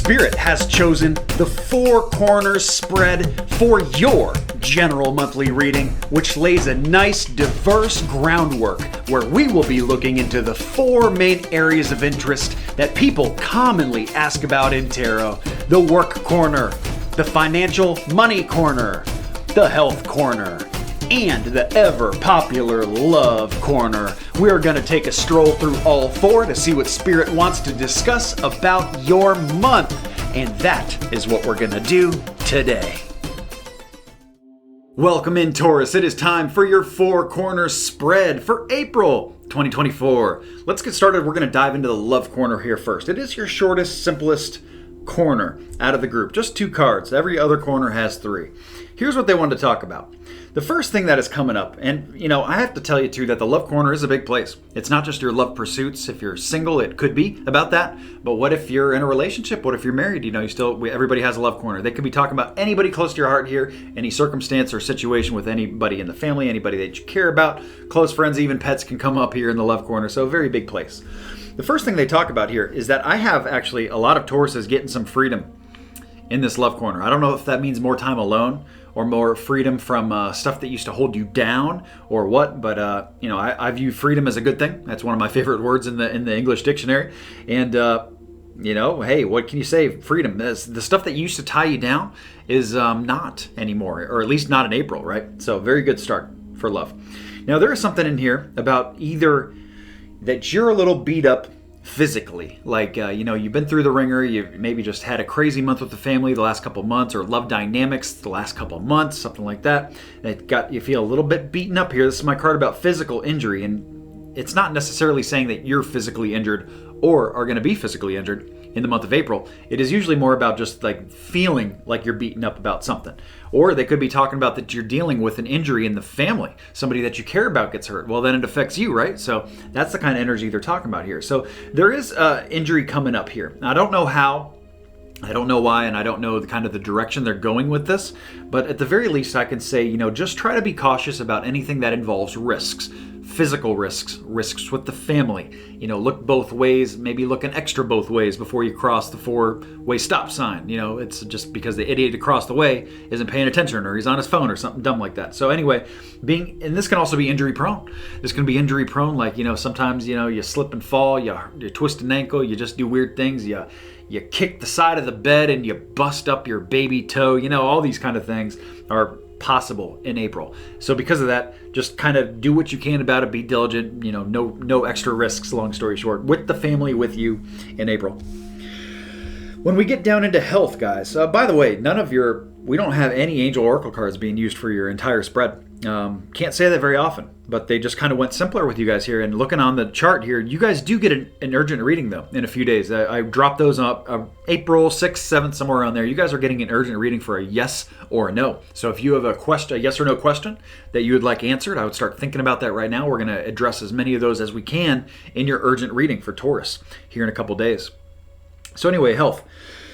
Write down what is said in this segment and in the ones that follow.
Spirit has chosen the Four Corners spread for your general monthly reading, which lays a nice, diverse groundwork where we will be looking into the four main areas of interest that people commonly ask about in tarot: the work corner, the financial money corner, the health corner, and the ever-popular love corner. We are going to take a stroll through all four to see what Spirit wants to discuss about your month. And that is what we're going to do today. Welcome in, Taurus. It is time for your Four Corners spread for April 2024. Let's get started. We're going to dive into the love corner here first. It is your shortest, simplest corner out of the group. Just 2 cards. Every other corner has 3. Here's what they wanted to talk about. The first thing that is coming up, and I have to tell you too that the love corner is a big place. It's not just your love pursuits. If you're single, it could be about that. But what if you're in a relationship? What if you're married? Everybody has a love corner. They could be talking about anybody close to your heart here, any circumstance or situation with anybody in the family, anybody that you care about, close friends, even pets can come up here in the love corner. So a very big place. The first thing they talk about here is that I have actually a lot of Tauruses getting some freedom in this love corner. I don't know if that means more time alone or more freedom from stuff that used to hold you down or what, but I view freedom as a good thing. That's one of my favorite words in the English dictionary. And hey, what can you say? Freedom. The stuff that used to tie you down is not anymore, or at least not in April, right? So very good start for love. Now there is something in here about either that you're a little beat up physically, like you've been through the ringer, you've maybe just had a crazy month with the family the last couple months, or love dynamics the last couple months, something like that got you feel a little bit beaten up here. This is my card about physical injury, and it's not necessarily saying that you're physically injured or are going to be physically injured in the month of April. It is usually more about just like feeling like you're beaten up about something. Or they could be talking about that you're dealing with an injury in the family. Somebody that you care about gets hurt. Well, then it affects you, right? So that's the kind of energy they're talking about here. So there is injury coming up here. Now, I don't know how, I don't know why, and I don't know the direction they're going with this. But at the very least, I can say, just try to be cautious about anything that involves risks. Physical risks with the family. Look both ways, maybe look an extra both ways before you cross the 4-way stop sign. It's just because the idiot across the way isn't paying attention, or he's on his phone or something dumb like that. So anyway, and this can also be injury prone. This can be injury prone, like, sometimes, you slip and fall, you twist an ankle, you just do weird things, you kick the side of the bed and you bust up your baby toe. All these kind of things are possible in April. So because of that, just kind of do what you can about it. Be diligent. No extra risks, long story short, with the family with you in April. When we get down into health, guys, by the way, we don't have any angel oracle cards being used for your entire spread. Can't say that very often, but they just kind of went simpler with you guys here. And looking on the chart here, you guys do get an urgent reading though in a few days. I dropped those up April 6th, 7th, somewhere around there. You guys are getting an urgent reading for a yes or a no. So if you have a yes or no question that you would like answered, I would start thinking about that right now. We're going to address as many of those as we can in your urgent reading for Taurus here in a couple days. So anyway, health.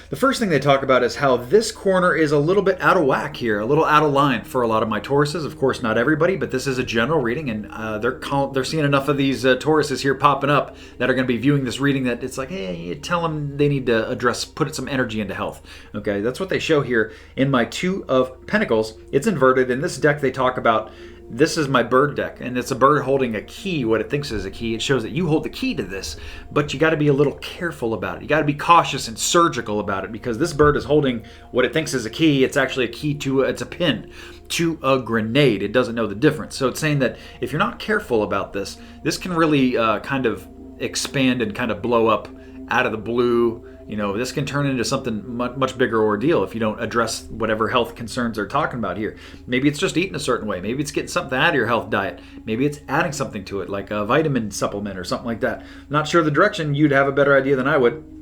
The first thing they talk about is how this corner is a little bit out of whack here, a little out of line for a lot of my Tauruses. Of course, not everybody, but this is a general reading, and they're seeing enough of these Tauruses here popping up that are going to be viewing this reading that it's like, hey, you tell them they need to put some energy into health. Okay, that's what they show here in my 2 of Pentacles. It's inverted. In this deck, they talk about, this is my bird deck, and it's a bird holding a key, what it thinks is a key. It shows that you hold the key to this, but you got to be a little careful about it. You got to be cautious and surgical about it, because this bird is holding what it thinks is a key. It's actually a key it's a pin to a grenade. It doesn't know the difference. So it's saying that if you're not careful about this can really kind of expand and kind of blow up out of the blue. This can turn into something much bigger ordeal if you don't address whatever health concerns they're talking about here. Maybe it's just eating a certain way. Maybe it's getting something out of your health diet. Maybe it's adding something to it, like a vitamin supplement or something like that. Not sure the direction. You'd have a better idea than I would.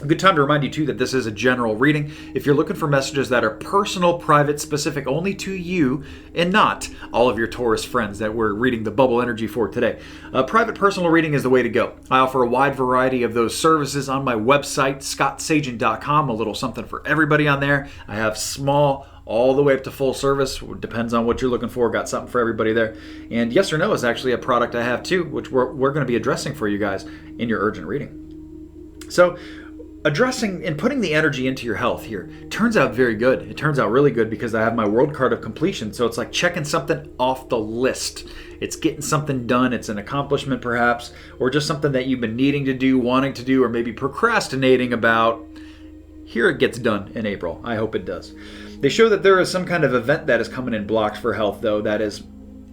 A good time to remind you too that this is a general reading. If you're looking for messages that are personal, private, specific only to you and not all of your Taurus friends that we're reading the bubble energy for today, private personal reading is the way to go. I offer a wide variety of those services on my website, scottsagent.com. A little something for everybody on there. I have small all the way up to full service. Depends on what you're looking for. Got something for everybody there. And yes or no is actually a product I have too, which we're going to be addressing for you guys in your urgent reading. So addressing and putting the energy into your health here turns out very good. It turns out really good because I have my world card of completion. So it's like checking something off the list. It's getting something done. It's an accomplishment perhaps, or just something that you've been needing to do, wanting to do, or maybe procrastinating about. Here it gets done in April. I hope it does. They show that there is some kind of event that is coming in blocked for health though.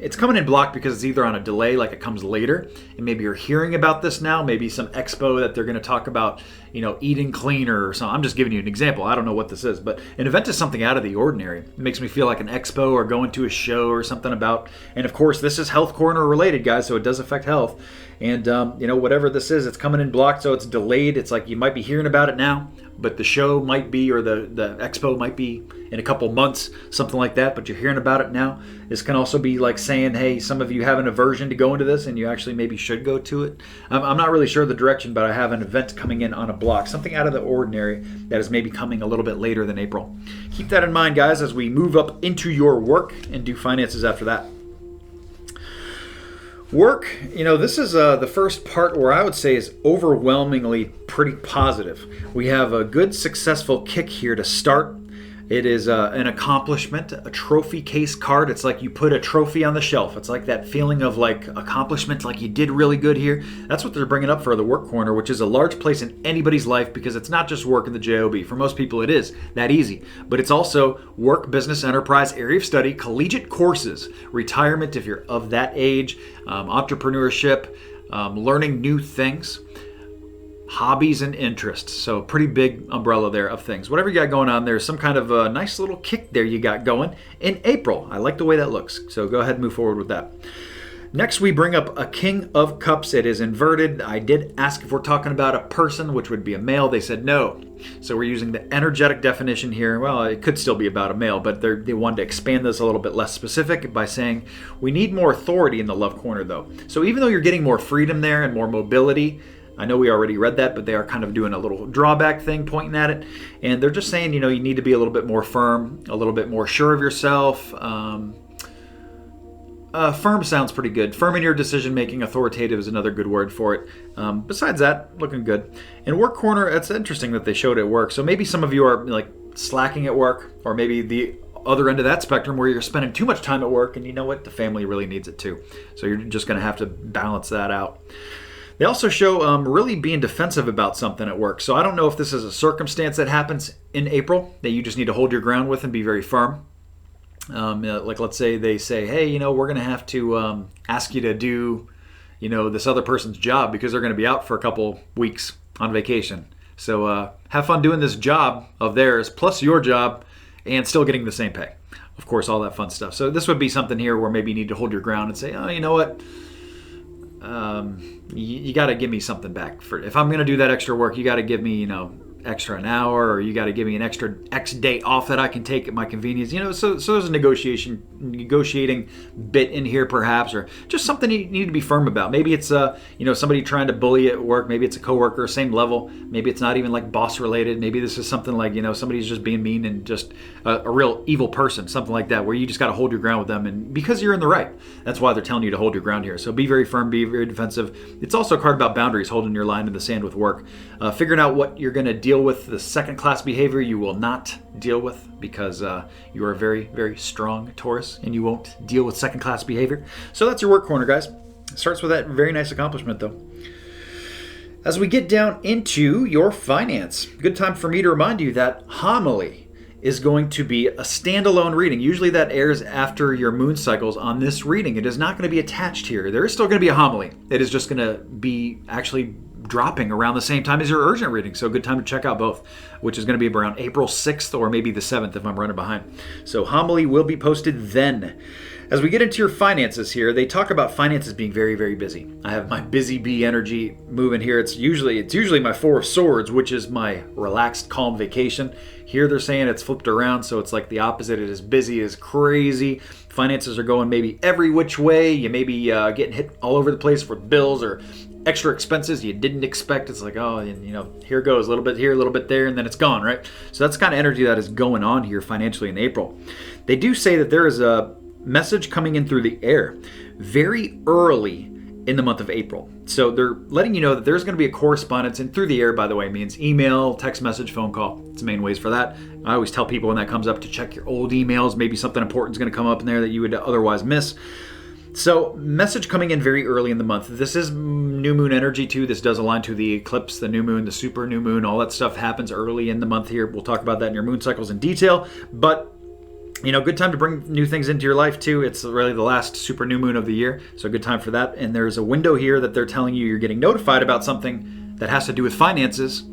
It's coming in blocked because it's either on a delay, like it comes later, and maybe you're hearing about this now, maybe some expo that they're going to talk about, eating cleaner or something. I'm just giving you an example. I don't know what this is, but an event is something out of the ordinary. It makes me feel like an expo or going to a show or something about, and of course, this is Health Corner related, guys, so it does affect health. And, whatever this is, it's coming in blocked, so it's delayed. It's like you might be hearing about it now, but the show might be, or the expo might be in a couple months, something like that, but you're hearing about it now. This can also be like saying, hey, some of you have an aversion to go into this and you actually maybe should go to it. I'm not really sure of the direction, but I have an event coming in on a block, something out of the ordinary that is maybe coming a little bit later than April. Keep that in mind, guys, as we move up into your work and do finances after that. Work, this is the first part where I would say is overwhelmingly pretty positive. We have a good successful kick here to start. It is an accomplishment, a trophy case card. It's like you put a trophy on the shelf. It's like that feeling of like accomplishment, like you did really good here. That's what they're bringing up for the work corner, which is a large place in anybody's life because it's not just work in the JOB. For most people, it is that easy. But it's also work, business, enterprise, area of study, collegiate courses, retirement if you're of that age, entrepreneurship, learning new things, hobbies and interests. So pretty big umbrella there of things. Whatever you got going on, there's some kind of a nice little kick there you got going in April. I like the way that looks. So go ahead and move forward with that. Next, we bring up a King of Cups. It is inverted. I did ask if we're talking about a person, which would be a male. They said no. So we're using the energetic definition here. Well, it could still be about a male, but they wanted to expand this a little bit less specific by saying we need more authority in the love corner, though. So even though you're getting more freedom there and more mobility, I know we already read that, but they are kind of doing a little drawback thing, pointing at it. And they're just saying, you need to be a little bit more firm, a little bit more sure of yourself. Firm sounds pretty good. Firm in your decision making. Authoritative is another good word for it. Besides that, looking good. In work corner, it's interesting that they showed it at work. So maybe some of you are like slacking at work, or maybe the other end of that spectrum where you're spending too much time at work, and you know what? The family really needs it too. So you're just going to have to balance that out. They also show really being defensive about something at work. So I don't know if this is a circumstance that happens in April that you just need to hold your ground with and be very firm. Like let's say they say, hey, we're going to have to ask you to do, this other person's job because they're going to be out for a couple weeks on vacation. So have fun doing this job of theirs plus your job and still getting the same pay. Of course, all that fun stuff. So this would be something here where maybe you need to hold your ground and say, oh, you know what? You got to give me something back for if I'm going to do that extra work. You got to give me, extra an hour, or you got to give me an extra X day off that I can take at my convenience. So there's a negotiating bit in here perhaps, or just something you need to be firm about. Maybe it's somebody trying to bully you at work. Maybe it's a coworker, same level. Maybe it's not even like boss related. Maybe this is something like somebody's just being mean and just a real evil person, something like that, where you just got to hold your ground with them, and because you're in the right. That's why they're telling you to hold your ground here. So be very firm, be very defensive. It's also a card about boundaries, holding your line in the sand with work, figuring out what you're going to deal with. The second class behavior you will not deal with because you are very, very strong Taurus, and you won't deal with second class behavior. So that's your work corner, guys. It starts with that very nice accomplishment, though. As we get down into your finance, good time for me to remind you that homily is going to be a standalone reading. Usually that airs after your moon cycles. On this reading, it is not going to be attached here. There is still going to be a homily. It is just going to be actually dropping around the same time as your urgent reading. So good time to check out both, which is going to be around April 6th or maybe the 7th if I'm running behind. So homily will be posted then. As we get into your finances here, they talk about finances being very, very busy. I have my busy bee energy moving here. It's usually my Four of Swords, which is my relaxed, calm vacation. Here they're saying it's flipped around, so it's like the opposite. It is busy as crazy. Finances are going maybe every which way. You may be getting hit all over the place for bills or extra expenses you didn't expect. It's like, oh, and here goes a little bit here, a little bit there, and then it's gone, right? So that's the kind of energy that is going on here financially in April. They do say that there is a message coming in through the air very early in the month of April. So they're letting you know that there's going to be a correspondence, and through the air, by the way, means email, text message, phone call. It's the main ways for that. I always tell people when that comes up to check your old emails. Maybe something important is going to come up in there that you would otherwise miss. So message coming in very early in the month. This is new moon energy too. This does align to the eclipse, the new moon, the super new moon. All that stuff happens early in the month here. We'll talk about that in your moon cycles in detail. But good time to bring new things into your life too. It's really the last super new moon of the year, so good time for that. And there's a window here that they're telling you you're getting notified about something that has to do with finances.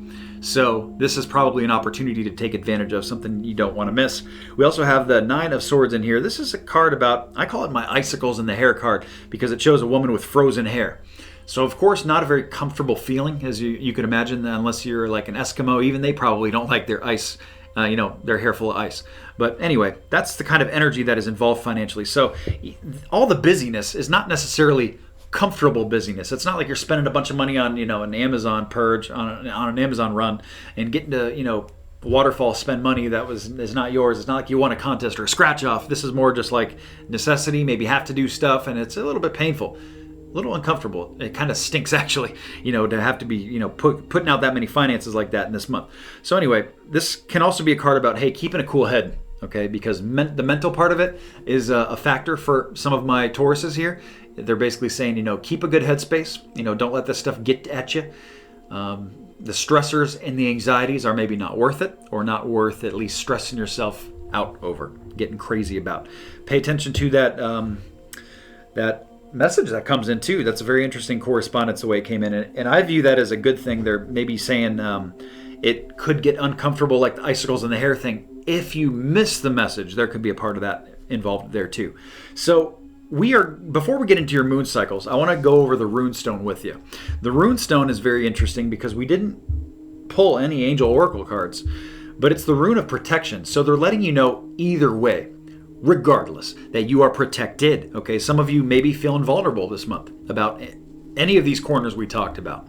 So this is probably an opportunity to take advantage of, something you don't want to miss. We also have the Nine of Swords in here. This is a card about, I call it my icicles in the hair card, because it shows a woman with frozen hair. So of course, not a very comfortable feeling, as you could imagine, unless you're like an Eskimo. Even they probably don't like their ice, their hair full of ice. But anyway, that's the kind of energy that is involved financially. So all the busyness is not necessarily comfortable busyness. It's not like you're spending a bunch of money on, an Amazon purge, on an Amazon run, and getting to, waterfall spend money that is not yours. It's not like you won a contest or a scratch off. This is more just like necessity, maybe have to do stuff, and it's a little bit painful. A little uncomfortable. It kind of stinks actually, to have to be, putting out that many finances like that in this month. So anyway, this can also be a card about, hey, keeping a cool head, okay? Because the mental part of it is a factor for some of my Tauruses here. They're basically saying, keep a good headspace. Don't let this stuff get at you. The stressors and the anxieties are maybe not worth it, or not worth at least stressing yourself out over, getting crazy about. Pay attention to that message that comes in too. That's a very interesting correspondence the way it came in, and I view that as a good thing. They're maybe saying it could get uncomfortable, like the icicles in the hair thing. If you miss the message, there could be a part of that involved there too. So before we get into your moon cycles, I want to go over the Rune Stone with you. The Rune Stone is very interesting because we didn't pull any angel oracle cards, but it's the rune of protection. So they're letting you know either way, regardless, that you are protected. Okay, some of you may be feeling vulnerable this month about any of these corners we talked about.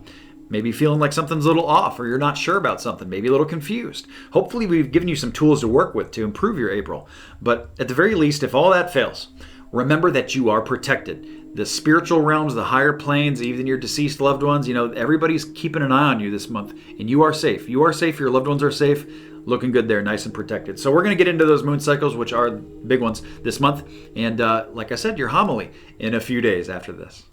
Maybe feeling like something's a little off, or you're not sure about something, maybe a little confused. Hopefully we've given you some tools to work with to improve your April. But at the very least, if all that fails, remember that you are protected. The spiritual realms, the higher planes, even your deceased loved ones, everybody's keeping an eye on you this month, and you are safe. You are safe, your loved ones are safe, looking good there, nice and protected. So we're going to get into those moon cycles, which are big ones this month. And like I said, your homily in a few days after this.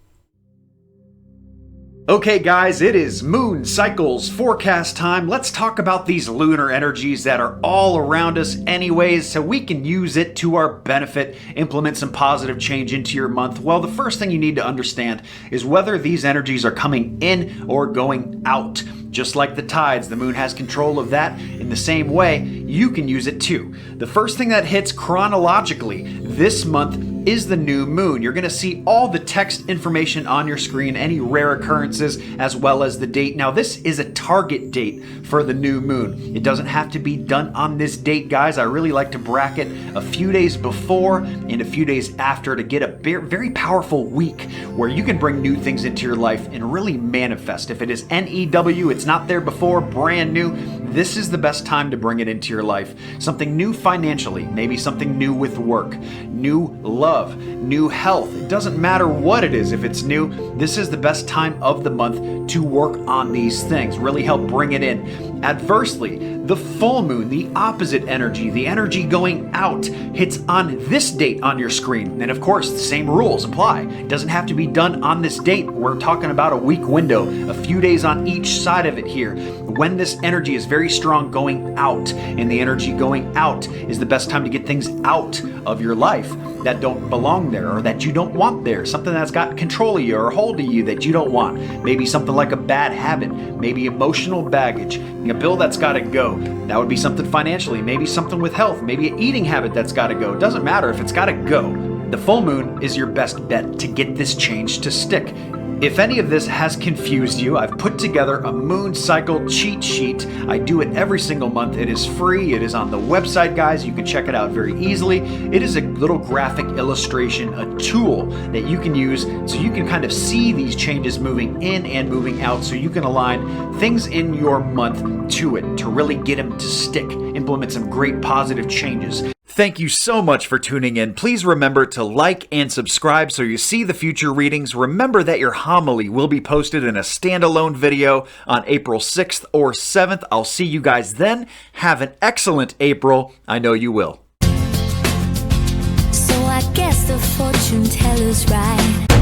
Okay guys, it is moon cycles forecast time. Let's talk about these lunar energies that are all around us anyways, so we can use it to our benefit, implement some positive change into your month. Well, the first thing you need to understand is whether these energies are coming in or going out. Just like the tides, the moon has control of that. In the same way, you can use it too. The first thing that hits chronologically this month is the new moon. You're going to see all the text information on your screen, any rare occurrences, as well as the date. Now, this is a target date for the new moon. It doesn't have to be done on this date, guys. I really like to bracket a few days before and a few days after to get a very powerful week where you can bring new things into your life and really manifest. If it is NEW, it's not there before, brand new, this is the best time to bring it into your life. Something new financially, maybe something new with work, new love, new health. It doesn't matter what it is. If it's new, this is the best time of the month to work on these things, really help bring it in. Adversely, the full moon, the opposite energy, the energy going out, hits on this date on your screen. And of course, the same rules apply. It doesn't have to be done on this date. We're talking about a week window, a few days on each side of it here. When this energy is very strong going out, and the energy going out is the best time to get things out of your life that don't belong there or that you don't want there, something that's got control of you or hold of you that you don't want. Maybe something like a bad habit, maybe emotional baggage, a bill that's got to go. That would be something financially, maybe something with health, maybe an eating habit that's got to go. It doesn't matter if it's got to go. The full moon is your best bet to get this change to stick. If any of this has confused you, I've put together a moon cycle cheat sheet. I do it every single month. It is free. It is on the website, guys. You can check it out very easily. It is a little graphic illustration, a tool that you can use so you can kind of see these changes moving in and moving out, so you can align things in your month to it to really get them to stick, implement some great positive changes. Thank you so much for tuning in. Please remember to like and subscribe so you see the future readings. Remember that your homily will be posted in a standalone video on April 6th or 7th. I'll see you guys then. Have an excellent April. I know you will. So I guess the fortune teller's right.